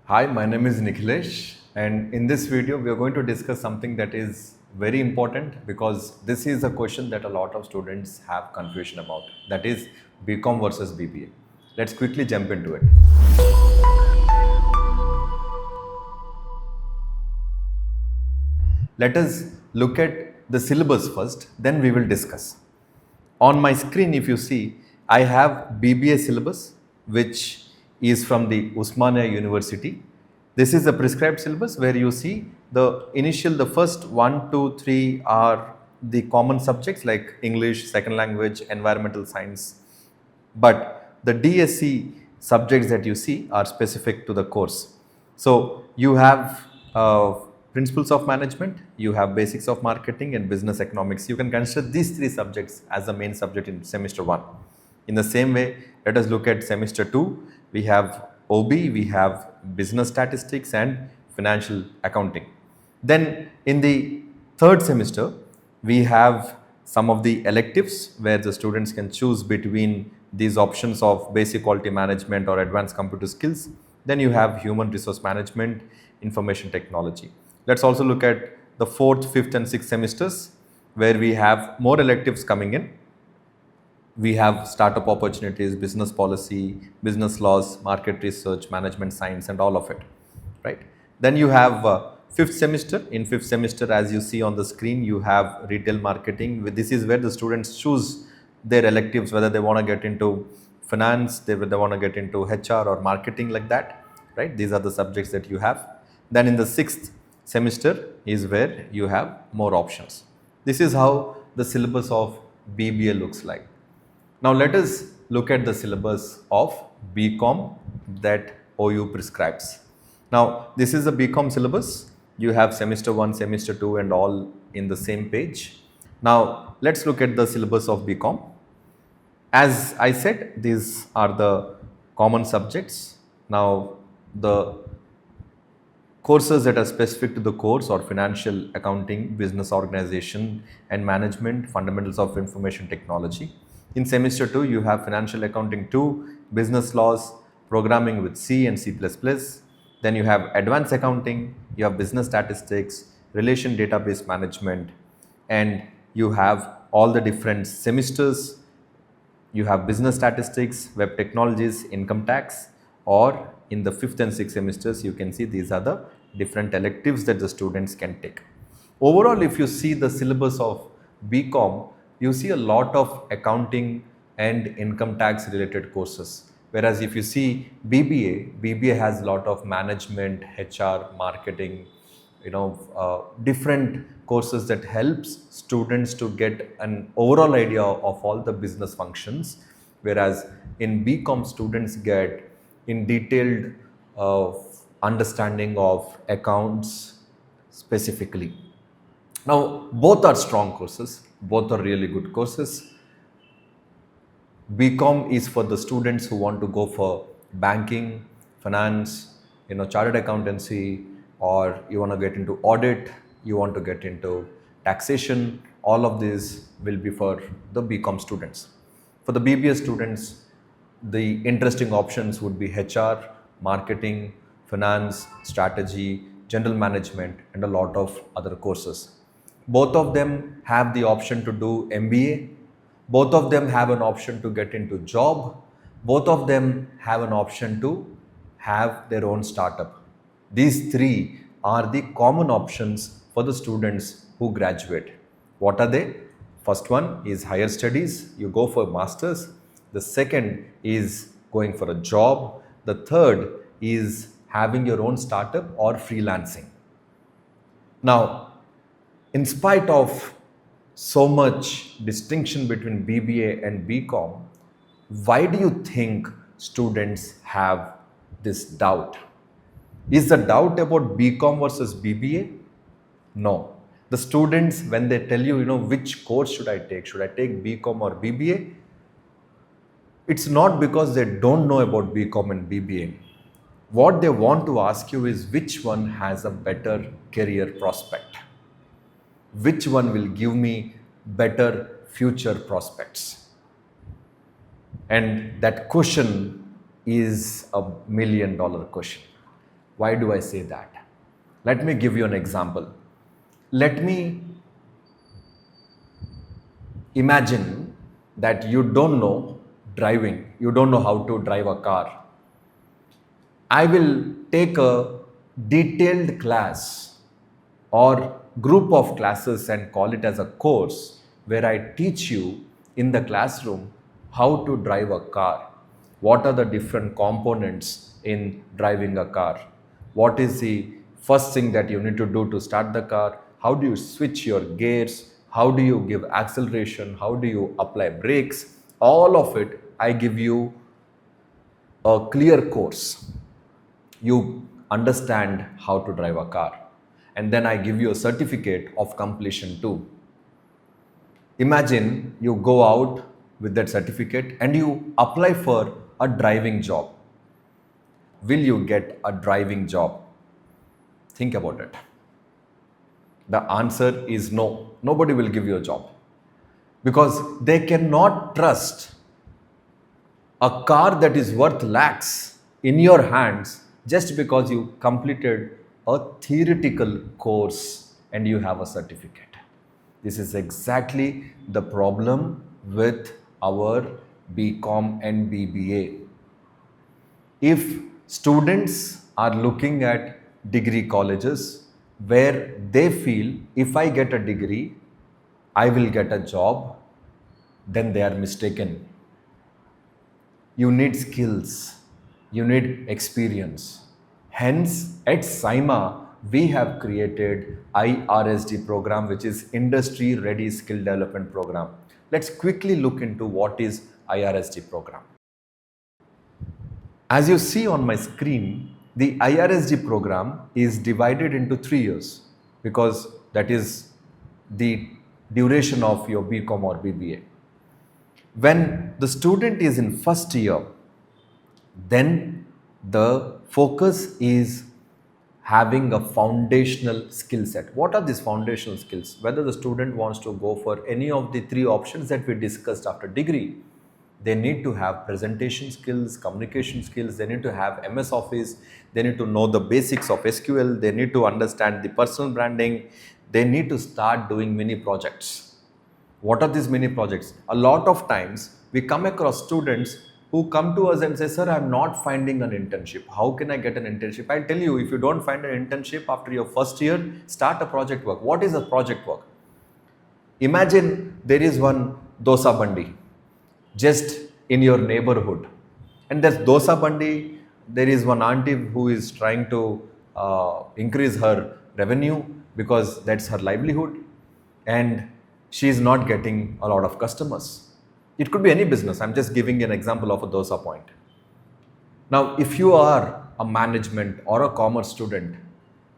Hi, my name is Nikhilesh, and in this video we are going to discuss something that is very important because this is a question that a lot of students have confusion about, that is BCom versus BBA. Let's quickly jump into it. Let us look at the syllabus first, then we will discuss. On my screen, if you see, I have BBA syllabus, which is from the Osmania University. This is a prescribed syllabus where you see the first 1, 2, 3 are the common subjects like English, second language, environmental science. But the DSC subjects that you see are specific to the course. So you have principles of management, you have basics of marketing and business economics. You can consider these three subjects as the main subject in semester 1. In the same way, let us look at semester 2. We have OB, we have business statistics and financial accounting. Then in the third semester, we have some of the electives where the students can choose between these options of basic quality management or advanced computer skills. Then you have human resource management, information technology. Let's also look at the fourth, fifth and sixth semesters where we have more electives coming in. We have startup opportunities, business policy, business laws, market research, management science and all of it, right? Then you have fifth semester. In fifth semester, as you see on the screen, you have retail marketing. This is where the students choose their electives, whether they want to get into finance, they want to get into HR or marketing like that, right? These are the subjects that you have. Then in the sixth semester is where you have more options. This is how the syllabus of BBA looks like. Now let us look at the syllabus of BCom that OU prescribes. Now this is the BCom syllabus. You have semester 1, semester 2 and all in the same page. Now let's look at the syllabus of BCom. As I said, these are the common subjects. Now the courses that are specific to the course are financial accounting, business organization and management, fundamentals of information technology. In semester 2, you have financial accounting 2, business laws, programming with C and C++. Then you have advanced accounting, you have business statistics, relation database management, and you have all the different semesters. You have business statistics, web technologies, income tax, or in the fifth and sixth semesters, you can see these are the different electives that the students can take. Overall, if you see the syllabus of BCom, you see a lot of accounting and income tax related courses. Whereas if you see BBA has a lot of management, HR, marketing, different courses that helps students to get an overall idea of all the business functions. Whereas in BCom, students get in detailed understanding of accounts specifically. Now, both are strong courses, both are really good courses. BCom is for the students who want to go for banking, finance, chartered accountancy, or you want to get into audit, you want to get into taxation. All of these will be for the BCom students. For the BBA students, the interesting options would be HR, marketing, finance, strategy, general management, and a lot of other courses. Both of them have the option to do MBA. Both of them have an option to get into job. Both of them have an option to have their own startup. These three are the common options for the students who graduate. What are they? First one is higher studies. You go for masters. The second is going for a job. The third is having your own startup or freelancing. Now, in spite of so much distinction between BBA and BCom, why do you think students have this doubt? Is the doubt about BCom versus BBA? No. The students, when they tell you, which course should I take BCom or BBA? It's not because they don't know about BCom and BBA. What they want to ask you is which one has a better career prospect? Which one will give me better future prospects? And that question is $1 million question. Why do I say that? Let me give you an example. Let me imagine that you don't know driving, you don't know how to drive a car. I will take a detailed class or group of classes and call it as a course where I teach you in the classroom how to drive a car. What are the different components in driving a car? What is the first thing that you need to do to start the car? How do you switch your gears? How do you give acceleration? How do you apply brakes? All of it, I give you a clear course. You understand how to drive a car, and then I give you a certificate of completion too. Imagine you go out with that certificate and you apply for a driving job. Will you get a driving job? Think about it. The answer is no. Nobody will give you a job because they cannot trust a car that is worth lakhs in your hands just because you completed a theoretical course and you have a certificate. This is exactly the problem with our BCom and BBA. If students are looking at degree colleges where they feel if I get a degree, I will get a job, then they are mistaken. You need skills, you need experience. Hence, at SAIMA, we have created IRSD program, which is Industry Ready Skill Development Program. Let's quickly look into what is IRSD program. As you see on my screen, the IRSD program is divided into 3 years because that is the duration of your BCom or BBA. When the student is in first year, then the focus is having a foundational skill set. What are these foundational skills? Whether the student wants to go for any of the 3 options that we discussed after degree, they need to have presentation skills, communication skills, they need to have MS Office, they need to know the basics of SQL, they need to understand the personal branding, they need to start doing mini projects. What are these mini projects? A lot of times we come across students who come to us and say, sir, I'm not finding an internship. How can I get an internship? I tell you, if you don't find an internship after your first year, start a project work. What is a project work? Imagine there is one dosa bandi just in your neighborhood. And that's dosa bandi, there is one auntie who is trying to increase her revenue because that's her livelihood. And she is not getting a lot of customers. It could be any business. I'm just giving an example of a dosa point. Now, if you are a management or a commerce student,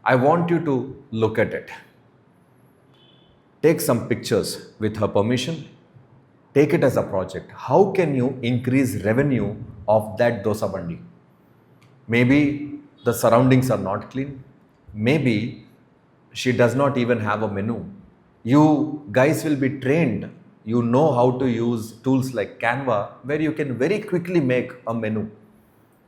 I want you to look at it. Take some pictures with her permission. Take it as a project. How can you increase revenue of that dosa bandi? Maybe the surroundings are not clean. Maybe she does not even have a menu. You guys will be trained. You know how to use tools like Canva, where you can very quickly make a menu.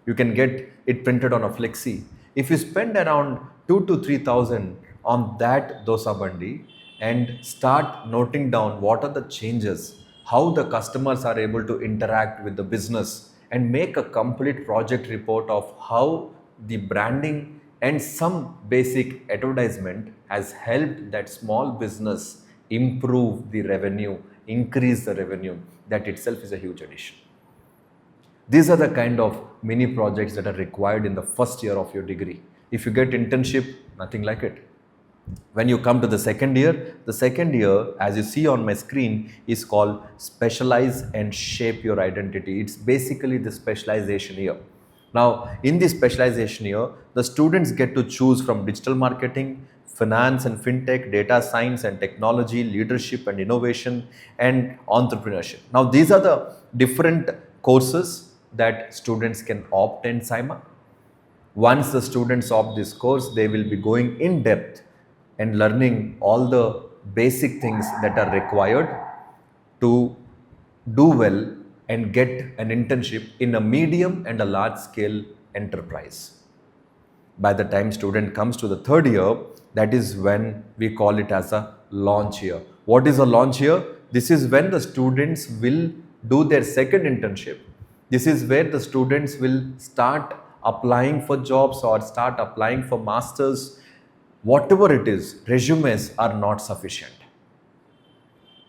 You can get it printed on a flexi. If you spend around 2 to 3,000 on that dosa bandi and start noting down what are the changes, how the customers are able to interact with the business, and make a complete project report of how the branding and some basic advertisement has helped that small business improve the revenue, increase the revenue, that itself is a huge addition. These are the kind of mini projects that are required in the first year of your degree. If you get internship, nothing like it. When you come to the second year, as you see on my screen, is called Specialize and Shape Your Identity. It's basically the specialization year. Now, in this specialization year, the students get to choose from digital marketing, finance and fintech, data science and technology, leadership and innovation, and entrepreneurship. Now, these are the different courses that students can opt in SAIMA. Once the students opt this course, they will be going in depth and learning all the basic things that are required to do well and get an internship in a medium and a large scale enterprise. By the time student comes to the third year, that is when we call it as a launch year. What is a launch year? This is when the students will do their second internship. This is where the students will start applying for jobs or start applying for masters. Whatever it is, resumes are not sufficient.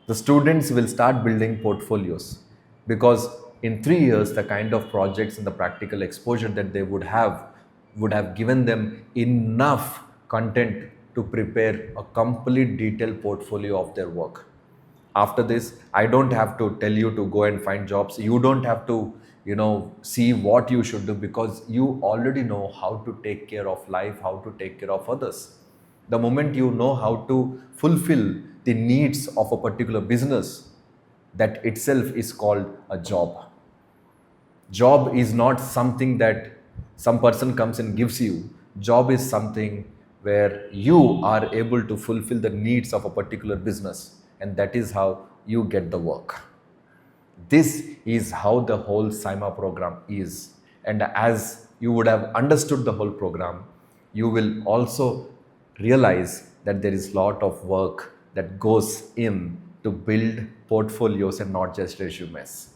The students will start building portfolios, because in 3 years the kind of projects and the practical exposure that they would have given them enough content to prepare a complete detailed portfolio of their work. After this, I don't have to tell you to go and find jobs. You don't have to see what you should do, because you already know how to take care of life, how to take care of others. The moment you know how to fulfill the needs of a particular business, that itself is called a job. Job is not something that some person comes and gives you. Job is something where you are able to fulfill the needs of a particular business, and that is how you get the work. This is how the whole SAIMA program is. And as you would have understood the whole program, you will also realize that there is a lot of work that goes in to build portfolios and not just resumes.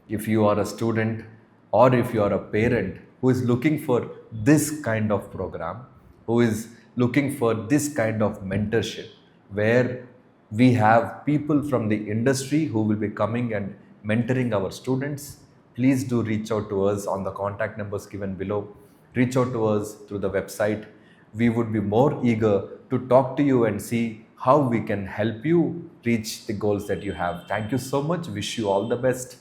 If you are a student or if you are a parent who is looking for this kind of program, who is looking for this kind of mentorship, where we have people from the industry who will be coming and mentoring our students, please do reach out to us on the contact numbers given below. Reach out to us through the website. We would be more eager to talk to you and see how we can help you reach the goals that you have. Thank you so much. Wish you all the best.